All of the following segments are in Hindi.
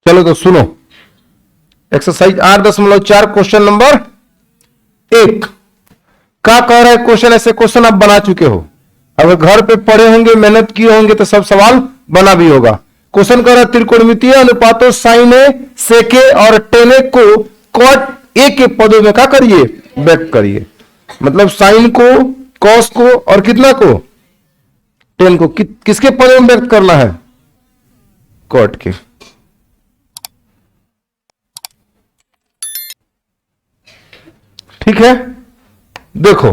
चलो तो सुनो, एक्सरसाइज 8.4 क्वेश्चन नंबर 1 क्या कह रहा है क्वेश्चन। ऐसे क्वेश्चन आप बना चुके हो, अगर घर पे पढ़े होंगे, मेहनत किए होंगे तो सब सवाल बना भी होगा। क्वेश्चन कह रहा है त्रिकोणमितीय अनुपातों साइन ए, सेक ए और टेन ए को कॉट ए के पदों में क्या करिए, व्यक्त करिए। मतलब साइन को, कॉस को और कितना को, टेन को किसके पदों में व्यक्त करना है, कॉट के। ठीक है, देखो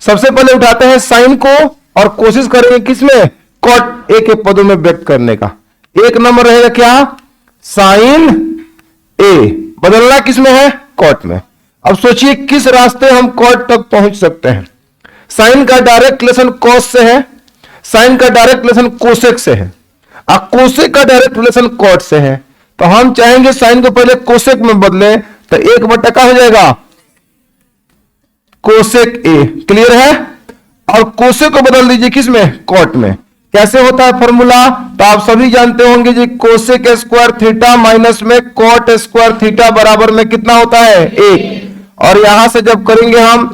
सबसे पहले उठाते हैं साइन को और कोशिश करेंगे किसमें, कॉट ए के पदों में व्यक्त करने का। एक नंबर रहेगा क्या, साइन ए, बदलना किसमें है, कॉट में। अब सोचिए किस रास्ते हम कॉट तक पहुंच सकते हैं। साइन का डायरेक्ट रिलेशन कॉस से है, साइन का डायरेक्ट रिलेशन कोसेक से है, और कोसेक का डायरेक्ट रिलेशन कॉट से है। तो हम चाहेंगे साइन को पहले कोसेक में बदले, तो 1 क्या हो जाएगा, कोसेक ए। क्लियर है। और कोसेक को बदल दीजिए किसमें, कॉट में। कैसे होता है फॉर्मूला, तो आप सभी जानते होंगे जी, कोसेक स्क्वायर थीटा माइनस में कॉट स्क्वायर थीटा बराबर में कितना होता है, 1। और यहां से जब करेंगे हम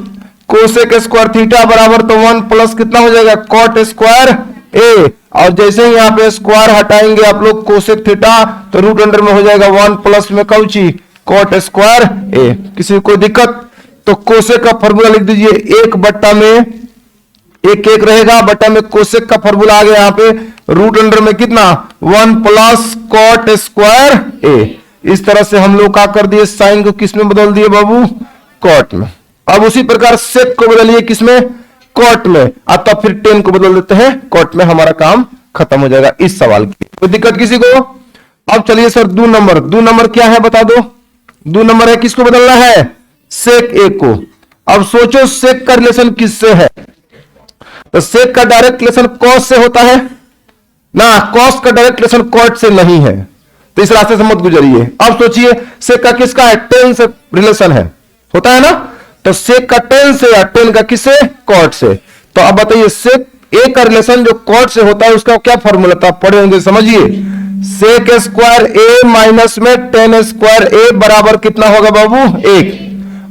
कोसेक स्क्वायर थीटा बराबर, तो 1 प्लस कितना हो जाएगा, कॉट स्क्वायर ए। और जैसे ही यहां पे स्क्वायर हटाएंगे आप लोग कोसेक थीटा, तो रूट अंडर में हो जाएगा 1 प्लस में कौची, कॉट स्क्वायर ए। किसी को कोई दिक्कत, तो कोसेक का फॉर्मूला लिख दीजिए, 1 में 1 रहेगा, बटा में कोसेक का फॉर्मूला आ गया यहां पे, रूट अंडर में कितना, 1 प्लस कॉट स्क्वायर ए। इस तरह से हम लोग क्या कर दिए, साइन को किस में बदल दिए बाबू, कॉट में। अब उसी प्रकार सेक को बदलिए किसमें, कॉट में, अब तब फिर टेन को बदल देते हैं कॉट में, हमारा काम खत्म हो जाएगा इस सवाल की। कोई दिक्कत किसी को। अब चलिए सर 2 नंबर क्या है बता दो। 2 नंबर है, किसको बदलना है, सेक ए को। अब सोचो सेक का रिलेशन किससे है, तो सेक का डायरेक्ट रिलेशन कॉस से होता है ना, कॉस का डायरेक्ट रिलेशन कॉट से नहीं है, तो इस रास्ते से मत गुजरिए। अब सोचिए सेक का किसका है, टेन से रिलेशन है, होता है ना, तो सेक का टेन से या टेन का किससे, कॉट से। तो अब बताइए सेक ए का रिलेशन जो कॉट से होता है उसका क्या फॉर्मूला था, पढ़े होंगे, समझिए। सेक स्क्वायर ए माइनस में टेन स्क्वायर ए बराबर कितना होगा बाबू, 1।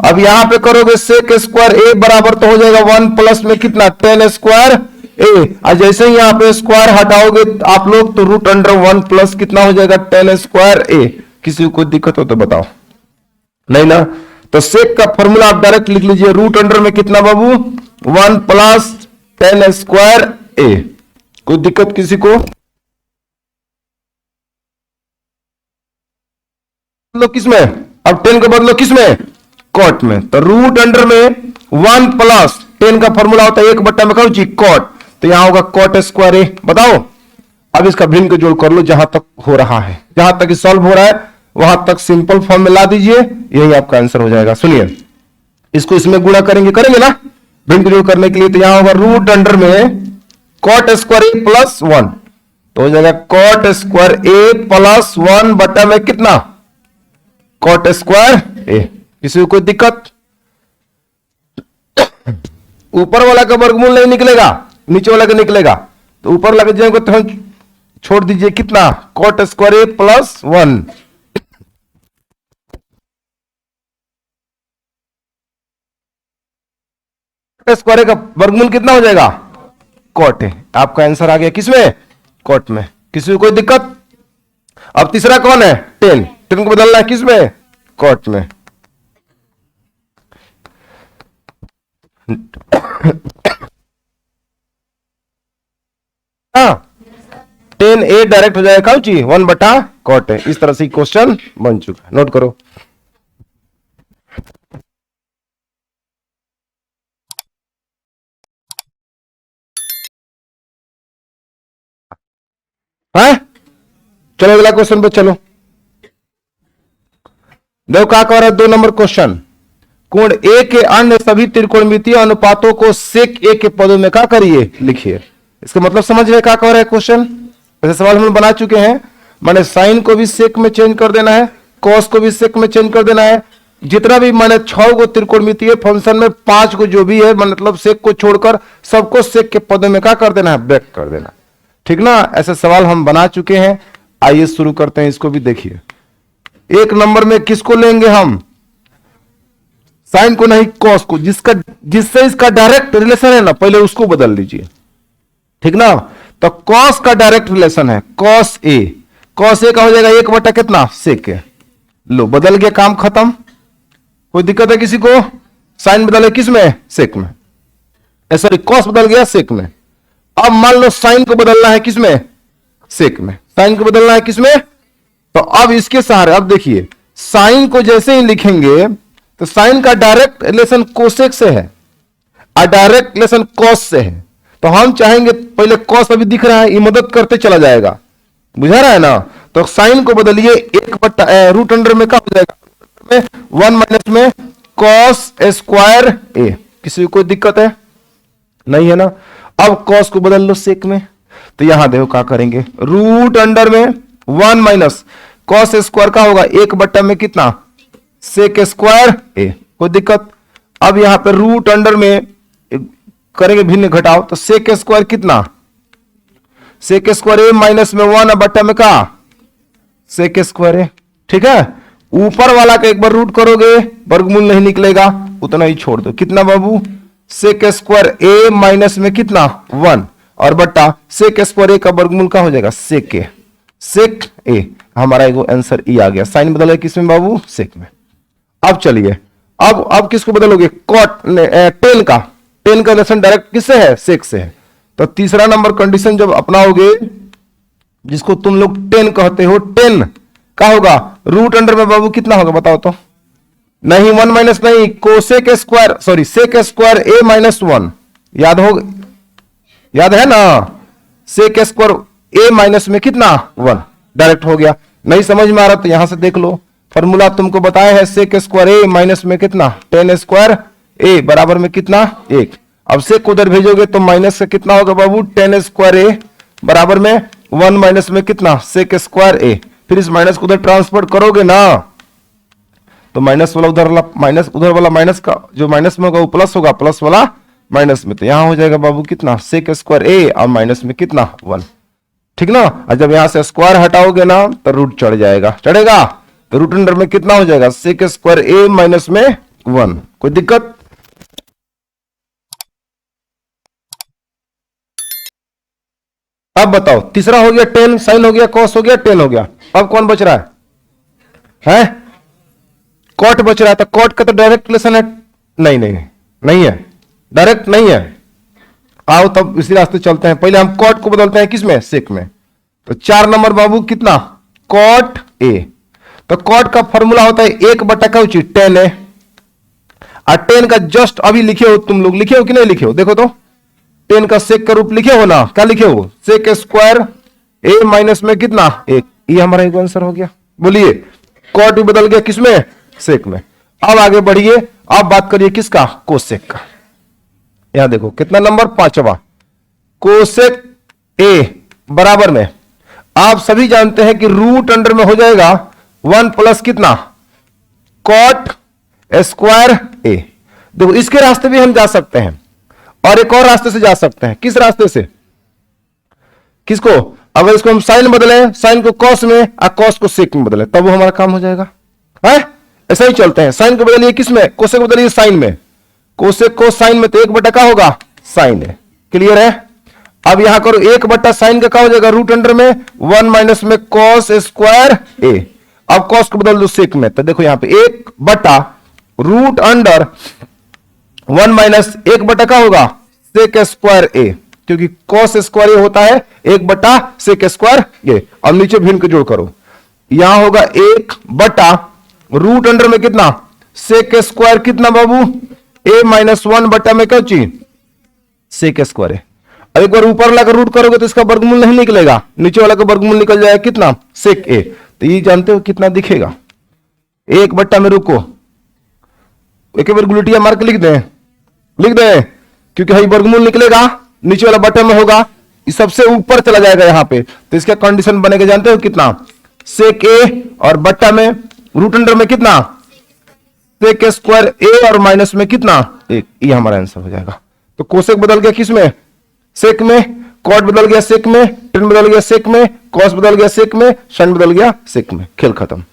अब यहां पे करोगे सेक स्क्वायर ए बराबर तो हो जाएगा 1 प्लस में कितना, टेन स्क्वायर ए। और जैसे ही यहां पे स्क्वायर हटाओगे आप लोग, तो रूट अंडर 1 प्लस कितना हो जाएगा, टेन स्क्वायर ए। किसी को कोई दिक्कत हो तो बताओ, नहीं ना। तो सेक का फॉर्मूला आप डायरेक्ट लिख लीजिए, रूट अंडर में कितना बाबू, 1 प्लस टेन स्क्वायर ए। कोई दिक्कत किसी को, बदलो किसमें, अब 10 को बदलो किसमें, कॉट में। तो रूट अंडर में 1 प्लस 10 का फॉर्मूला होता है 1 में कौन चीज, कॉट, तो यहां होगा कॉट स्क्वायर ए। बताओ अब इसका भिन्न को जोड़ कर लो, जहां तक हो रहा है, जहां तक सॉल्व हो रहा है वहां तक सिंपल फॉर्म में ला दीजिए, यही आपका आंसर हो जाएगा। सुनिए, इसको इसमें गुणा करेंगे ना भिन्न को जोड़ करने के लिए, तो यहां होगा रूट अंडर में कॉट स्क्वायर ए प्लस 1, तो हो जाएगा कॉट स्क्वायर ए प्लस 1 बटा में कितना, कॉट स्क्वायर ए। किसी को कोई दिक्कत, ऊपर वाला का वर्गमूल नहीं निकलेगा, नीचे वाला का निकलेगा, तो ऊपर लग जाएगा तो हम छोड़ दीजिए कितना, कॉट स्क्वायर ए प्लस 1। स्क्वायर का वर्गमूल कितना हो जाएगा, कॉट है। आपका आंसर आ गया किसमें, कॉट में। किसी को कोई दिक्कत। अब तीसरा कौन है, 10 को बदलना है किसमें, कॉट में। हाँ 10 ए डायरेक्ट हो जाएगा कौन ची, 1 बटा कॉट है। इस तरह से क्वेश्चन बन चुका है, नोट करो। है, चलो अगला क्वेश्चन पे चलो। देखो क्या कह रहा है 2 नंबर क्वेश्चन, कोण ए के अन्य सभी त्रिकोणमितीय अनुपातों को सेक ए के पदों में क्या करिए, लिखिए। इसका मतलब समझ रहे क्या कह रहा है क्वेश्चन। वैसे सवाल हम बना चुके हैं, माने साइन को भी सेक में चेंज कर देना है, कॉस को भी सेक में चेंज कर देना है, जितना भी माने 6 गो त्रिकोणमितीय फंक्शन में 5 को जो भी है मतलब सेक को छोड़कर सबको सेक के पदों में क्या कर देना है, व्यक्त कर देना। ठीक ना, ऐसे सवाल हम बना चुके हैं। आइए शुरू करते हैं, इसको भी देखिए। एक नंबर में किसको लेंगे हम? साइन को नहीं, कॉस को। जिससे इसका डायरेक्ट रिलेशन है ना, पहले उसको बदल लीजिए, ठीक ना। तो कॉस का डायरेक्ट रिलेशन है कॉस ए। कॉस ए का हो जाएगा 1 बटा कितना? सेक ए। लो, बदल गया, काम खत्म। कोई दिक्कत है किसी को? साइन बदले किस में? सेक में। सॉरी, कॉस बदल गया सेक में। अब मान लो साइन को बदलना है किस में? सेक में। साइन को बदलना है किस में? तो अब इसके सहारे, अब देखिए, साइन को जैसे ही लिखेंगे तो साइन का डायरेक्ट रिलेशन कोसेक से है और डायरेक्ट रिलेशन कॉस से है। तो हम चाहेंगे पहले कॉस अभी दिख रहा है, ये मदद करते चला जाएगा, बुझा रहा है ना। तो साइन को बदलिए 1 बटा रूट अंडर में क्या हो जाएगा? 1 माइनस में कॉस स्क्वायर ए। किसी को कोई दिक्कत है? नहीं है ना। अब कॉस को बदल लो सेक में। तो यहां देखो क्या करेंगे, रूट अंडर में 1 माइनस कॉस स्क्वायर का होगा 1 बट्टा में कितना? सेक स्क्वायर ए। कोई दिक्कत? अब यहां पे रूट अंडर में करेंगे भिन्न घटाओ, तो सेक स्क्वायर कितना? सेक स्क्वायर ए माइनस में 1 बट्टा में का? सेक स्क्वायर ए। ठीक है, ऊपर वाला का एक बार रूट करोगे वर्गमूल नहीं निकलेगा, उतना ही छोड़ दो। कितना बाबू? सेक स्क्वायर ए माइनस में कितना? 1 और बट्टा सेक स्क्वायर ए का वर्गमूल का हो जाएगा? सेक ए। सेक ए हमारा एगो आंसर ई आ गया। साइन बदल है किसमें बाबू? सेक में। अब चलिए, अब किसको बदलोगे? कॉट टेन का। टेन का रिलेशन डायरेक्ट किससे है? सेक से है। तो तीसरा नंबर कंडीशन जब अपनाओगे, जिसको तुम लोग टेन कहते हो, टेन का होगा रूट अंडर में बाबू कितना होगा बताओ तो? नहीं, 1 माइनस नहीं, cosec square, sorry sec square A minus 1। याद है ना? सेक स्क्वायर ए माइनस में कितना? 1। डायरेक्ट हो गया। नहीं समझ में आ रहा तो यहां से देख लो, फॉर्मूला तुमको बताया है, सेक स्क्वायर ए माइनस में कितना? टेन स्क्वायर ए बराबर में कितना? 1। अब सेक उधर भेजोगे तो माइनस से कितना होगा बाबू? टेन स्क्वायर ए बराबर में 1 माइनस में कितना? सेक स्क्वायर ए। फिर इस माइनस को उधर ट्रांसफर करोगे ना, तो माइनस वाला उधर वाला माइनस का जो माइनस में होगा वो प्लस होगा, प्लस वाला माइनस में। तो यहां हो जाएगा बाबू कितना? सेक स्क्वायर ए और माइनस में कितना? 1। ठीक ना। और जब यहां से स्क्वायर हटाओगे ना तो रूट चढ़ जाएगा, चढ़ेगा। तो रूट अंडर में कितना हो जाएगा? सेक स्क्वायर ए माइनस में 1। कोई दिक्कत? अब बताओ, तीसरा हो गया टेन, साइन हो गया, कॉस हो गया, टेन हो गया। अब कौन बच रहा है? कॉट बच रहा है। तो कॉट का तो डायरेक्ट रिलेशन है? नहीं है, डायरेक्ट नहीं है। आओ तब इसी रास्ते चलते हैं। पहले हम कॉट को बदलते हैं किसमें? सेक में। तो 4 नंबर बाबू कितना? Cot a. तो कॉट का फॉर्मूला होता है 1 बटा का उचित टेन ए। और टेन का जस्ट अभी लिखे हो तुम लोग, लिखे हो कि नहीं लिखे हो? देखो तो, टेन का सेक का रूप लिखे हो ना? क्या लिखे हो? सेक स्क्वायर ए माइनस में कितना? 1। ये हमारा एक आंसर हो गया। बोलिए, कॉट भी बदल गया किसमें? सेक में। अब आगे बढ़िए, अब बात करिए किसका? कोसेक का। यहां देखो कितना नंबर? 5वां। कोसेक ए बराबर में, आप सभी जानते हैं कि रूट अंडर में हो जाएगा 1 प्लस कितना? कॉट स्क्वायर ए। देखो इसके रास्ते भी हम जा सकते हैं और एक और रास्ते से जा सकते हैं। किस रास्ते से? किसको? अगर इसको हम साइन बदले, साइन को कॉस में और कॉस को सेक में बदले, तब वो हमारा काम हो जाएगा। है ऐसा ही चलते हैं। साइन को बदलिए किसमें? कोसेक को बदलिए साइन में। कोसेक को साइन में, तो 1 बटा का होगा? साइन है। क्लियर है? अब यहां करो 1 बटा साइन का क्या हो जाएगा? रूट अंडर में 1 माइनस में कॉस स्क्वायर ए। अब कॉस को बदल दो सेक में, तो देखो यहां पे 1 बटा रूट अंडर 1 माइनस 1 बटा का होगा? सेक स्क्वायर ए, क्योंकि कॉस स्क्वायर ए होता है 1 बटा सेक स्क्वायर ए। अब नीचे भिन्न को जोड़ करो, यहां होगा 1 बटा रूट अंडर में कितना? सेक स्क्वायर कितना बाबू? ए माइनस 1 बटा में क्या चीज? सेक स्क्वायर ए। अब एक बार ऊपर लाकर रूट करोगे तो इसका वर्गमूल नहीं निकलेगा, नीचे वाला का वर्गमूल निकल जाएगा कितना? सेक ए। तो ये जानते हो कितना दिखेगा? 1 बट्टा में रुको, एक बार गुलटिया मार के लिख दें, क्योंकि हई वर्गमूल निकलेगा, नीचे वाला बटन में होगा, इस सबसे ऊपर चला जाएगा यहां पे। तो इसका कंडीशन बनेगा जानते हो कितना? सेक ए और बट्टा में रूट अंडर में कितना? सेक स्क्वायर ए और माइनस में कितना? 1। ये हमारा आंसर हो जाएगा। तो कोसेक बदल गया किसमें? सेक में। कॉट बदल गया सेक में, टेन बदल गया सेक में, कॉस बदल गया सेक में, साइन बदल गया सेक में। खेल खत्म।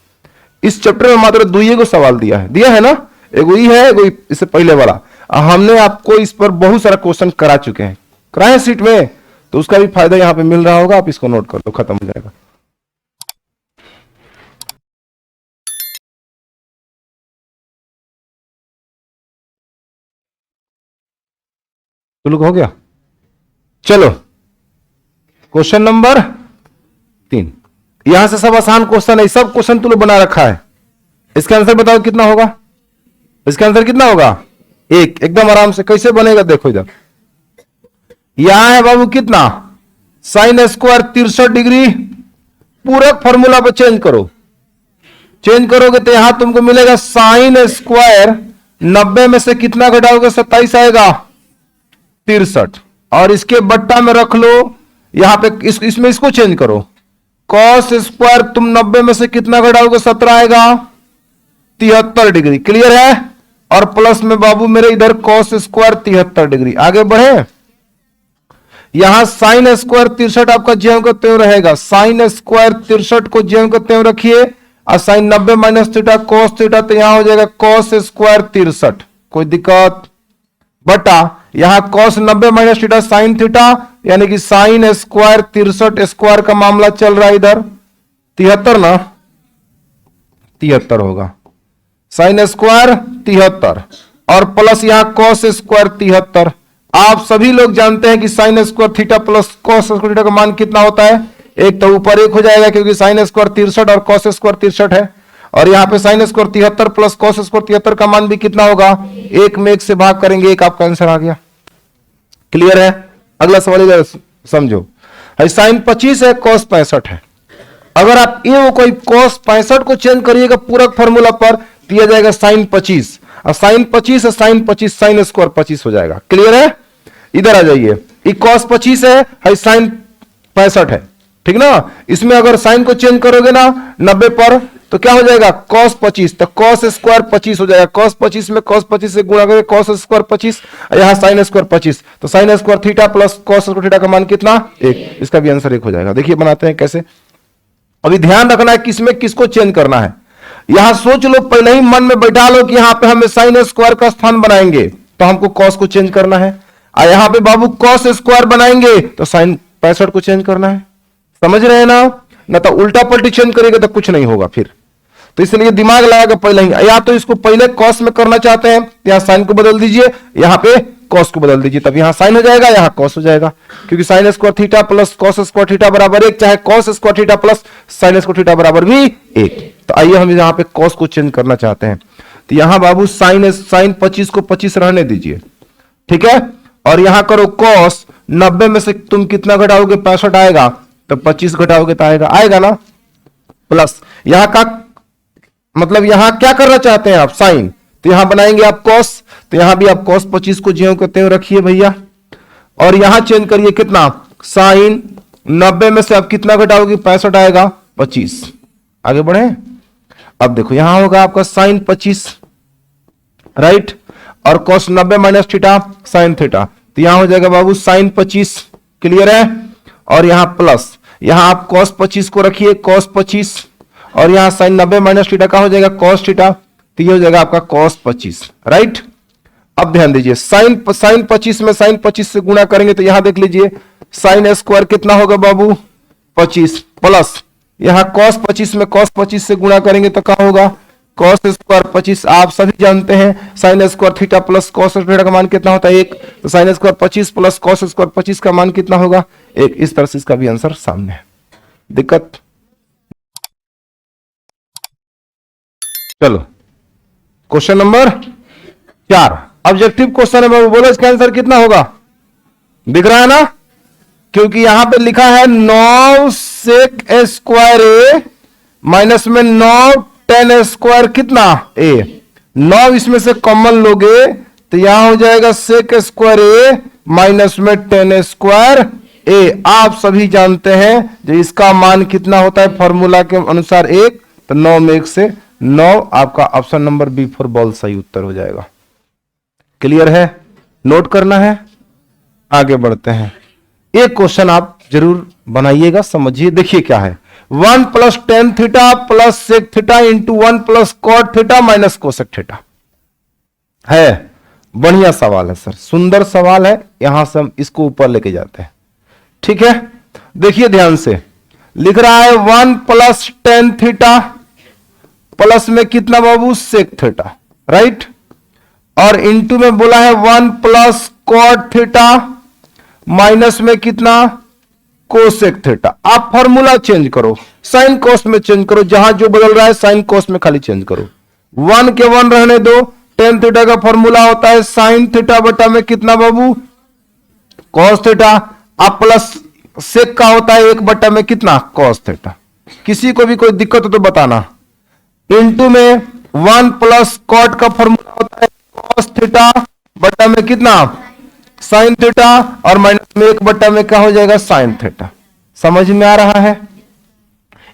इस चैप्टर में मात्र 2 को सवाल दिया है ना, एगो ई है, एगो इससे पहले वाला। हमने आपको इस पर बहुत सारा क्वेश्चन करा चुके हैं, कराए सीट में, तो उसका भी फायदा यहां पे मिल रहा होगा। आप इसको नोट कर दो, खत्म हो जाएगा। तो लोग हो गया। चलो क्वेश्चन नंबर 3, यहां से सब आसान क्वेश्चन है, सब क्वेश्चन तुम लोग बना रखा है। इसका आंसर बताओ कितना होगा, इसका आंसर कितना होगा? 1। एकदम आराम से कैसे बनेगा देखो इधर, यहां है बाबू कितना, साइन स्क्वायर 63 डिग्री, पूरक फॉर्मूला पर चेंज करो, चेंज करोगे तो यहां तुमको मिलेगा साइन स्क्वायर 90 में से कितना घटाओगे, 27 आएगा, 63। और इसके बट्टा में रख लो, यहां पे इसमें इसको चेंज करो, कॉस स्क्वायर तुम 90 में से कितना घटाओगे, 17 आएगा, 73 डिग्री। क्लियर है? और प्लस में बाबू मेरे इधर कॉस स्क्वायर 73 डिग्री। आगे बढ़े, यहां साइन स्क्वायर 63 आपका ज्यों का त्यों रहेगा, साइन स्क्वायर 63 को ज्यों का त्यों रखिए, और sine 90 minus theta cos theta, तो यहां हो जाएगा कॉस स्क्वायर 63। कोई दिक्कत? बटा यहां cos 90 minus theta sine theta, यानी कि साइन स्क्वायर 63 स्क्वायर का मामला चल रहा है इधर, 73 ना, 73 होगा, साइन स्क्वायर 73 और प्लस यहां कॉस स्क्वायर 73। आप सभी लोग जानते हैं कि sine square theta plus cos square theta का मान कितना होता है, एक तो ऊपर 1 हो जाएगा क्योंकि साइन स्क्वायर 63 और कॉस स्क्वायर 63 है, और यहां पे sine square 73 plus cos square 73 का मान भी कितना होगा, 1 में 1 से भाग करेंगे, 1 आपका आंसर आ गया। क्लियर है? अगला सवाल इधर समझो, साइन 25 है, कॉस 65 है। अगर आप ये कोई कॉस 65 को चेंज करिएगा पूरक फॉर्मूला पर, दिया जाएगा साइन 25, और साइन 25 है, साइन 25 साइन स्क्वायर 25 हो जाएगा। क्लियर है? इधर आ जाइए, ये कॉस 25 है, साइन 65 है, ठीक ना। इसमें अगर साइन को चेंज करोगे ना 90 पर, तो क्या हो जाएगा, कॉस 25, तो कॉस स्क्वायर 25 हो जाएगा, कॉस 25 में कॉस 25 से गुणा करके कॉस स्क्वायर 25, यहां साइन स्क्वायर 25, तो sine square theta plus cos square theta का मान कितना, 1। इसका भी आंसर 1 हो जाएगा। देखिए बनाते हैं कैसे। अभी ध्यान रखना है किसमें किसको चेंज करना है। यहां सोच लो, पहले ही मन में बैठा लो कि यहां पे हमें साइन स्क्वायर का स्थान बनाएंगे तो हमको कॉस को चेंज करना है, और यहां पे बाबू कॉस स्क्वायर बनाएंगे तो साइन 65 को चेंज करना है। समझ रहे हैं ना तो उल्टा पलटी चेंज करेंगे तो कुछ नहीं होगा फिर। तो इसलिए दिमाग लगाकर पहले ही, या तो इसको पहले कॉस में करना चाहते हैं, यहां साइन को बदल दीजिए, यहां पे कॉस को बदल दीजिए, तब यहां साइन हो जाएगा, यहां कॉस हो जाएगा, क्योंकि sine square theta plus cos square theta बराबर 1, चाहे cos square theta plus sine square theta बराबर भी 1। तो आइए हम यहां पे कॉस को चेंज करना चाहते हैं, तो यहां बाबू साइन 25 को 25 रहने दीजिए, ठीक है। और यहां करो कॉस, 90 में से तुम कितना घटाओगे, 65 आएगा, तो 25 घटाओगे तो आएगा ना, प्लस यहां का मतलब यहां क्या करना चाहते हैं आप, साइन, तो यहां बनाएंगे आप कॉस, तो यहां भी आप कॉस 25 को ज्यों के त्यों रखिए भैया, और यहां चेंज करिए कितना, साइन 90 में से आप कितना घटाओगे, 65 आएगा, 25। आगे बढ़े, अब देखो यहां होगा आपका साइन 25, राइट, और cos 90 minus theta sine theta, तो यहां हो जाएगा बाबू साइन 25। क्लियर है? और यहां प्लस, यहां आप कॉस 25 को रखिए, कॉस 25, और यहां साइन 90 माइनस थीटा का हो जाएगा कॉस थीटा, तो ये हो जाएगा आपका कॉस 25, राइट। अब ध्यान दीजिए, साइन 25 में साइन 25 से गुणा करेंगे तो यहां देख लीजिए साइन स्क्वायर कितना होगा बाबू, 25, प्लस यहां कॉस 25 में कॉस 25 से गुणा करेंगे तो क्या होगा, कॉस स्क्वायर 25। आप सभी जानते हैं sine square theta plus cos theta का मान कितना होता है, 1, तो sine square 25 plus cos square 25 का मान कितना होगा, 1। इस तरह से इसका भी आंसर सामने है। दिक्कत? चलो क्वेश्चन नंबर 4 ऑब्जेक्टिव क्वेश्चन है बाबू, बोलो इसका आंसर कितना होगा, दिख रहा है ना, क्योंकि यहां पे लिखा है 9 सेक स्क्वायर ए माइनस में 9 10 स्क्वायर कितना ए, 9 इसमें से कॉमन लोगे तो यहां हो जाएगा सेक स्क्वायर ए माइनस में 10 स्क्वायर ए। आप सभी जानते हैं जो इसका मान कितना होता है फॉर्मूला के अनुसार 1, तो 9 में 1 से 9, आपका option number B for ball सही उत्तर हो जाएगा। क्लियर है? नोट करना है, आगे बढ़ते हैं। एक क्वेश्चन आप जरूर बनाइएगा, समझिए। देखिए क्या है, 1 plus tan theta plus sec theta into 1 plus cot theta minus cosec theta है। बढ़िया सवाल है सर, सुंदर सवाल है। यहां से हम इसको ऊपर लेके जाते हैं, ठीक है। देखिए ध्यान से, लिख रहा है 1 प्लस टेन थीटा प्लस में कितना बाबू, सेक थीटा, राइट। और इंटू में बोला है 1 प्लस कॉट थीटा माइनस में कितना, कोसेक थीटा। आप फॉर्मूला चेंज करो, साइन कोस में चेंज करो, जहां जो बदल रहा है साइन कोस में खाली चेंज करो। 1 के 1 रहने दो। टेन थीटा का फॉर्मूला होता है साइन थीटा बटा में कितना बाबू, कॉस थीटा। अब प्लस सेक का होता है 1 बटा में कितना, कॉस थीटा। किसी को भी कोई दिक्कत हो तो बताना। इंटू में 1 प्लस कॉट का फॉर्मूला होता है कॉस थीटा बटा में कितना, साइन थीटा। और माइनस में 1 बटा में क्या हो जाएगा, साइन थीटा। समझ में आ रहा है।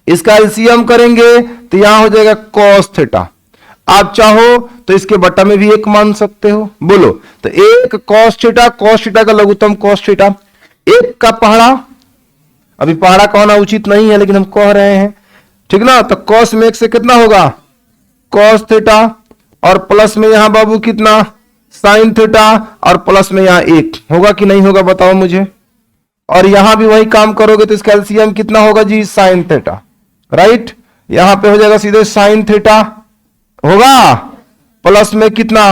इसका एलसीएम करेंगे तो यहां हो जाएगा कॉस थीटा। आप चाहो तो इसके बटा में भी 1 मान सकते हो। बोलो तो 1 कॉस थीटा, कॉस थीटा का लघुत्तम कॉस थीटा, 1 का पहाड़ा। अभी पहाड़ा कहना उचित नहीं है लेकिन हम कह रहे हैं, ठीक ना। तो कॉस में 1 से कितना होगा, कॉस थीटा। और प्लस में यहां बाबू कितना, साइन थीटा। और प्लस में यहां 1 होगा कि नहीं होगा बताओ मुझे। और यहां भी वही काम करोगे तो इसका एलसीएम कितना होगा जी, साइन थीटा, राइट। यहां पे हो जाएगा सीधे साइन थीटा होगा, प्लस में कितना,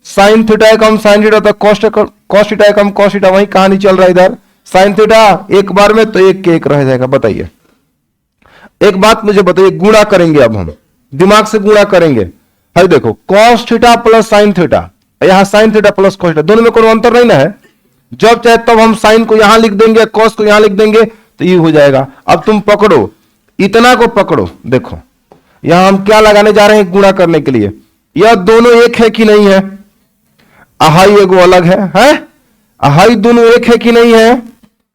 साइन थीटा कम साइन थीटा, तो कॉस थीटा कम कॉस थीटा, वही कहानी चल रहा है इधर। साइन थीटा एक बार में तो 1 के 1 रह जाएगा। बताइए एक बात मुझे बताइए, गुणा करेंगे अब हम, दिमाग से गुणा करेंगे। है देखो cos theta plus sine theta, यहां sine theta plus cos theta, दोनों में कोई अंतर नहीं ना है। जब चाहे तब हम साइन को यहां लिख देंगे, कॉस को यहां लिख देंगे, तो ये हो जाएगा। अब तुम पकड़ो, इतना को पकड़ो। देखो यहां हम क्या लगाने जा रहे हैं गुणा करने के लिए, यह दोनों एक है कि नहीं है, अहाई एगो अलग है, अहाई दोनों एक है कि नहीं है,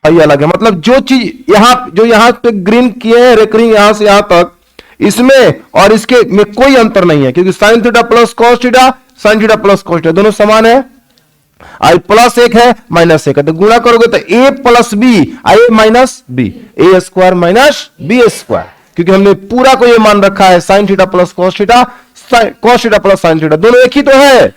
हाई अलग है। मतलब जो चीज यहां, जो यहां पे ग्रीन किए हैं रेकरिंग यहां से यहां तक, इसमें और इसके में कोई अंतर नहीं है, क्योंकि sign theta plus cos theta, sign theta plus cos theta दोनों समान है। आई प्लस 1 है माइनस 1 है, तो गुणा करोगे तो ए plus B, I minus b, a square minus B square. क्योंकि हमने पूरा को ये मान रखा है sine theta plus cos theta, cos theta plus sine theta, दोनों एक ही तो है।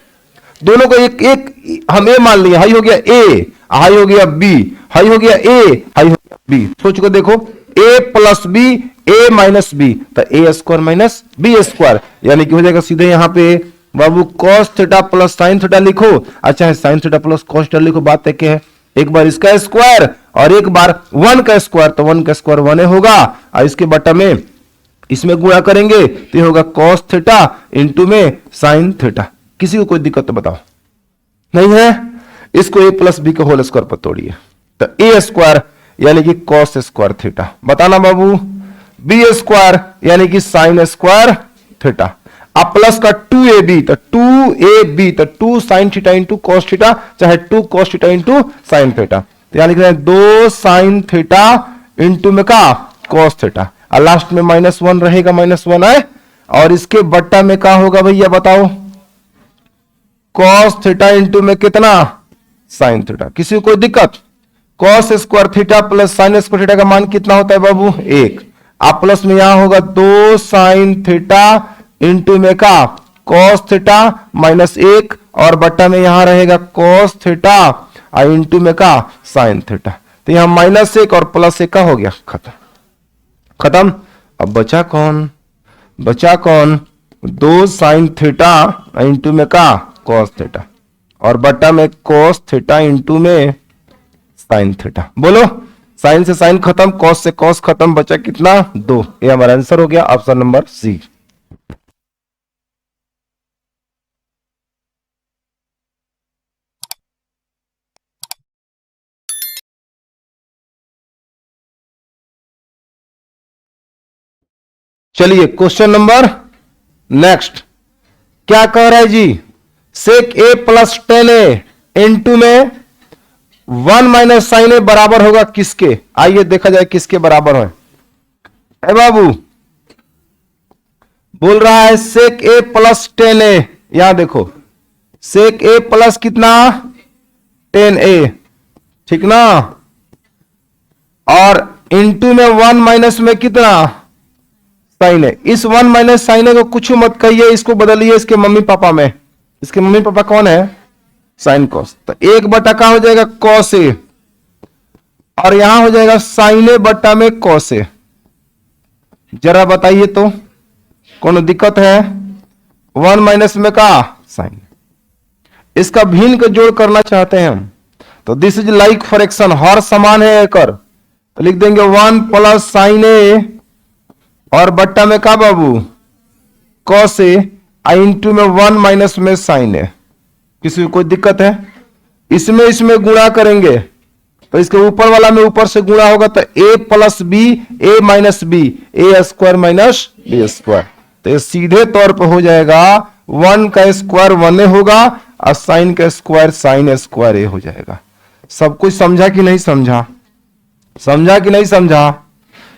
दोनों को एक एक हम ए मान लिया, हाई हो गया ए, हाई हो गया बी, हाई हो गया ए, हाई हो गया बी। सोच को देखो, A plus B, A minus B, तो A square minus B square, यानी कि हो जाएगा सीधे यहां पे बाबू cos theta plus sine theta लिखो। अच्छा है sine theta plus cos theta लिखो, बात एक है। एक बार इसका स्क्वायर और एक बार 1 का स्क्वायर, तो 1 का स्क्वायर 1 होगा। और इसके बटा में इसमें गुणा करेंगे तो होगा कॉस थीटा इंटू में साइन थीटा। किसी को कोई दिक्कत तो बताओ, नहीं है। इसको ए प्लस बी के होल स्क्वायर पर तोड़िए, तो ए स्क्वायर यानी कि कॉस स्क्वायर थीटा, बताना बाबू। बी स्क्वायर यानी कि साइन स्क्वायर थीटा। अब प्लस का 2ab, तो 2ab, तो 2 sine theta into cos theta, चाहे 2 cos theta into sine theta. तो यहां लिख रहे हैं 2 साइन थीटा इंटू में का कॉस थीटा, और लास्ट में -1 रहेगा, -1 है। और इसके बट्टा में क्या होगा भैया बताओ, कॉस थीटा इंटू में कितना, साइन थीटा। किसी को कोई दिक्कत, cos square theta plus sine square theta का मान कितना होता है बाबू, 1। आप प्लस में यहां होगा 2 साइन थीटा इंटू में का कॉस थीटा -1, और बट्टा में यहां रहेगा कॉस थीटा और इंटू में का साइन थीटा। तो यहां -1 और +1 का हो गया, खत्म खत्म। अब बचा कौन, बचा कौन, 2 साइन थीटा इंटू में का कॉस थीटा, और बट्टा में कॉस थीटा इंटू में साइन थीटा। बोलो, साइन से साइन खत्म, कॉस से कॉस खत्म, बचा कितना, 2। ये हमारा आंसर हो गया, ऑप्शन नंबर सी। चलिए क्वेश्चन नंबर नेक्स्ट, क्या कह रहा है जी, सेक ए प्लस 10a इंटू में 1 माइनस साइन ए बराबर होगा किसके। आइए देखा जाए किसके बराबर है। ए बाबू बोल रहा है सेक ए प्लस 10a, यहां देखो सेक ए प्लस कितना 10a, ठीक ना। और इंटू में 1 माइनस में कितना साइन है। इस 1 माइनस साइन है को कुछ मत कहिए, इसको बदलिए इसके मम्मी पापा में। इसके मम्मी पापा कौन है? Sine cos. तो 1 का हो जाएगा कॉस ए और यहां हो जाएगा साइन ए बट्टा में कॉस ए। जरा बताइए तो कौन दिक्कत है? 1 माइनस में का साइन, इसका भिन्न का जोड़ करना चाहते हैं हम, तो दिस इज लाइक फ्रैक्शन, हर समान है एकर, तो लिख देंगे 1 प्लस साइन ए और बट्टा में का बाबू कॉस ए इंटू में 1 माइनस में साइन ए। किसी को कोई दिक्कत है? इसमें गुणा करेंगे तो इसके ऊपर वाला में ऊपर से गुणा होगा तो a plus B A minus b a square minus B square. तो ये सीधे तौर पर हो जाएगा 1 का स्क्वायर 1 ए होगा और साइन का स्क्वायर साइन स्क्वायर ए हो जाएगा। सब कुछ समझा कि नहीं समझा? समझा कि नहीं समझा?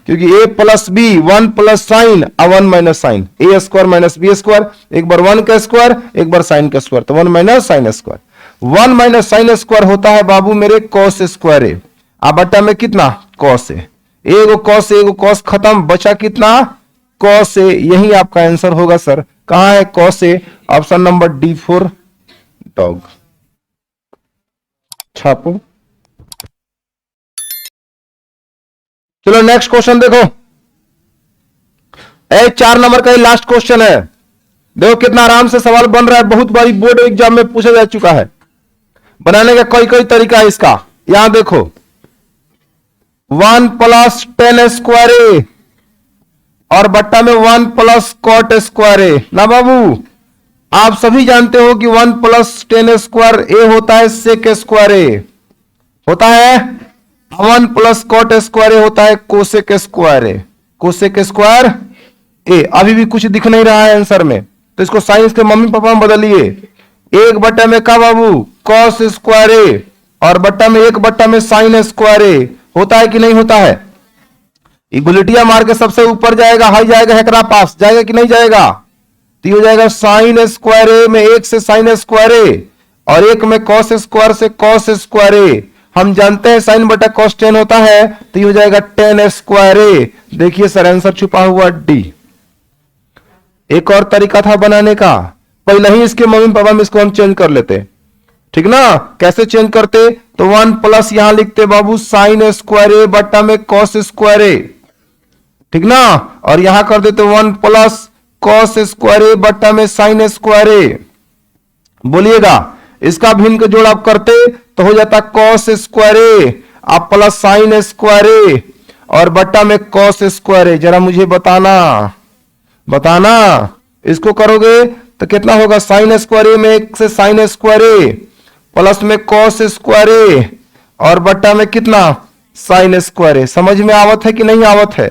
क्योंकि a plus b 1 plus sine और 1 minus sine, a square minus B square, एक बार 1 का स्क्वायर एक बार साइन का स्क्वायर, तो 1 minus sine square. 1 minus sine square होता है बाबू मेरे कॉस स्क्वायर ए, अब बट्टा में कितना कॉस ए, एगो कॉस खत्म, बचा कितना कॉस ए। यही आपका आंसर होगा सर। कहां है cos A? Option number D for dog. छापो। चलो नेक्स्ट क्वेश्चन देखो, 4 नंबर का ही लास्ट क्वेश्चन है। देखो कितना आराम से सवाल बन रहा है, बहुत बारी बोर्ड एग्जाम में पूछा जा चुका है। बनाने का कई तरीका है इसका। यहां देखो 1 प्लस 10 स्क्वायर ए और बट्टा में 1 प्लस कॉट स्क्वायर ए। ना बाबू आप सभी जानते हो कि 1 प्लस 10 स्क्वायर ए होता है सेक स्क्वायर ए होता है, 1 प्लस कॉट स्क्वायर ए होता है कोसेक स्क्वायर ए, कोसेक स्क्वायर ए। अभी भी कुछ दिख नहीं रहा है आंसर में, तो इसको साइंस के मम्मी पापा में बदलिए। 1 बट्टा में का बाबू कॉस स्क्वायर ए और बट्टा में 1 बट्टा में साइन स्क्वायर ए होता है कि नहीं होता है? गुलटिया मार के सबसे ऊपर जाएगा, हाई जाएगा, हेकरा पास जाएगा कि नहीं जाएगा? तो हो जाएगा साइन स्क्वायर ए में 1 से साइन स्क्वायर ए और 1 में कॉस स्क्वायर से कॉस स्क्वायर ए। हम जानते हैं साइन बटा कॉस 10 होता है, तो ये हो जाएगा 10 स्क्वायर ए। देखिए सर आंसर छुपा हुआ डी। एक और तरीका था बनाने का, पहले ही इसके मम्मी पापा में इसको हम चेंज कर लेते, ठीक ना? कैसे चेंज करते? तो 1 प्लस यहां लिखते बाबू साइन स्क्वायर ए बट्टा में कॉस स्क्वायर ए, ठीक ना? और यहां कर देते 1 प्लस कॉस स्क्वायर ए बट्टा में साइन स्क्वायर ए। बोलिएगा इसका भिन्न का जोड़ आप करते तो हो जाता कॉस स्क्वायर ए आप प्लस साइन स्क्वायर ए और बट्टा में कॉस स्क्वायर ए। जरा मुझे बताना इसको करोगे तो कितना होगा? साइन स्क्वायर ए में 1 से साइन स्क्वायर ए प्लस में कॉस स्क्वायर ए और बट्टा में कितना साइन स्क्वायर ए। समझ में आवत है कि नहीं आवत है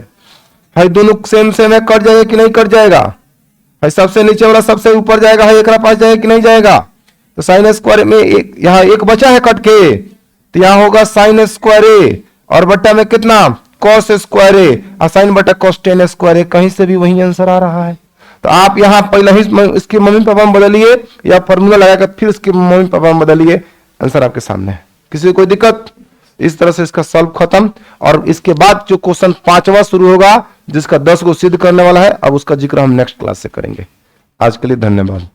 भाई? दोनों सेम है, कट जाएगा कि नहीं कट जाएगा भाई? सबसे नीचे वाला सबसे ऊपर जाएगा है, एक पास जाएगा कि नहीं जाएगा? तो साइन स्क्वायर में यहां 1 बचा है कट के, तो यहां होगा साइन स्क्वायर ए और बट्टा में कितना कॉस स्क्वायर ए और साइन बटा कॉस 10 स्क्वायर ए। कहीं से भी वही आंसर आ रहा है। तो आप यहां पहले ही इसके मम्मी पापा में बदलिए या फॉर्मूला लगाकर फिर इसके मम्मी पापा में बदलिए, आंसर आपके सामने है। किसी को कोई दिक्कत? इस तरह से इसका सॉल्व खत्म। और इसके बाद जो क्वेश्चन 5वां शुरू होगा जिसका 10 को सिद्ध करने वाला है, अब उसका जिक्र हम नेक्स्ट क्लास से करेंगे। आज के लिए धन्यवाद।